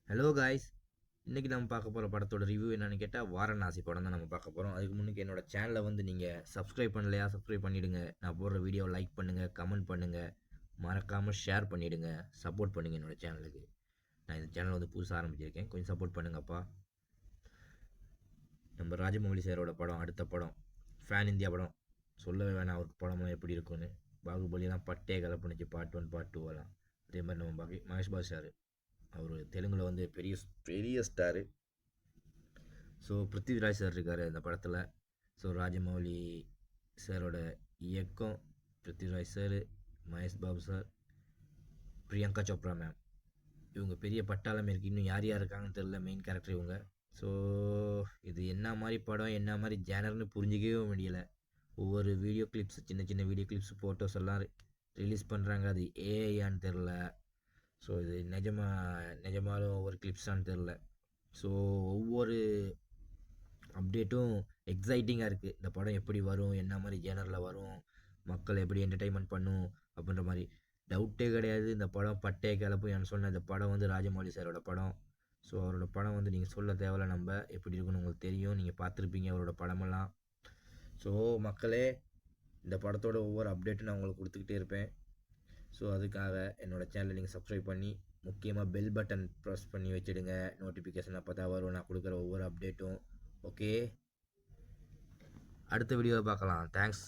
Hello guys. இன்றைக்கி நம்ம பார்க்க போகிற படத்தோட ரிவ்யூ என்னென்னு கேட்டால் வாரணாசி படம் தான் நம்ம பார்க்க போகிறோம். அதுக்கு முன்னுக்கு என்னோடய சேனலை வந்து நீங்கள் சப்ஸ்கிரைப் பண்ணலையா சப்ஸ்கிரைப் பண்ணிவிடுங்க. நான் போடுற வீடியோ லைக் பண்ணுங்கள், கமெண்ட் பண்ணுங்கள், மறக்காமல் ஷேர் பண்ணிவிடுங்க, சப்போர்ட் பண்ணுங்கள் என்னோடய சேனலுக்கு. நான் இந்த சேனல் வந்து புதுசாக ஆரம்பிச்சிருக்கேன், கொஞ்சம் சப்போர்ட் பண்ணுங்கப்பா. நம்ம ராஜமௌலி சாரோட படம், அடுத்த படம் ஃபேன் இந்தியா படம். சொல்லவே வேணாம் அவருக்கு படம்லாம் எப்படி இருக்குன்னு. பாகுபலியெல்லாம் பட்டே கலப்புனுச்சு, பார்ட் 1 பார்ட் 2 எல்லாம். அதே மாதிரி நம்ம மகேஷ் பாபு சார், அவர் தெலுங்கில் வந்து பெரிய பெரிய ஸ்டாரு. ஸோ பிருத்திவிராஜ் சார் இருக்கார் அந்த படத்தில். ஸோ ராஜமௌலி சாரோட இயக்கம், Prithviraj sir, Mahesh Babu sir, Priyanka Chopra ma'am, இவங்க பெரிய பட்டாளமே இருக்குது. இன்னும் யார் யார் இருக்காங்கன்னு தெரில, மெயின் கேரக்டர் இவங்க. ஸோ இது என்ன மாதிரி படம், என்ன மாதிரி ஜேனர்னு புரிஞ்சிக்கவே முடியலை. ஒவ்வொரு வீடியோ கிளிப்ஸ், சின்ன சின்ன வீடியோ கிளிப்ஸ், ஃபோட்டோஸ் எல்லாம் ரிலீஸ் பண்ணுறாங்க. அது ஏஐயான்னு தெரில. ஸோ இது நிஜமாலும் ஒவ்வொரு கிளிப்ஸான்னு தெரில. ஸோ ஒவ்வொரு அப்டேட்டும் எக்ஸைட்டிங்காக இருக்குது. இந்த படம் எப்படி வரும், என்ன மாதிரி ஜேனரில் வரும், மக்கள் எப்படி என்டர்டைன்மெண்ட் பண்ணும் அப்படின்ற மாதிரி டவுட்டே கிடையாது. இந்த படம் பட்டே கிளப்பும். நான் சொன்ன இந்த படம் வந்து ராஜமௌலி சாரோட படம். ஸோ அவரோட படம் வந்து நீங்கள் சொல்ல தேவையில்ல, நம்ம எப்படி இருக்குன்னு உங்களுக்கு தெரியும், நீங்கள் பார்த்துருப்பீங்க அவரோட படமெல்லாம். ஸோ மக்களே, இந்த படத்தோட ஒவ்வொரு அப்டேட்டும் நான் உங்களுக்கு கொடுத்துக்கிட்டே இருப்பேன். ஸோ அதுக்காக என்னோடய சேனலை நீங்கள் சப்ஸ்கிரைப் பண்ணி முக்கியமாக பெல் பட்டன் ப்ரெஸ் பண்ணி வச்சுடுங்க. நோட்டிஃபிகேஷன் அப்போ தான் வரும் நான் கொடுக்குற ஒவ்வொரு அப்டேட்டும். ஓகே, அடுத்த வீடியோவை பார்க்கலாம். தேங்க்ஸ்.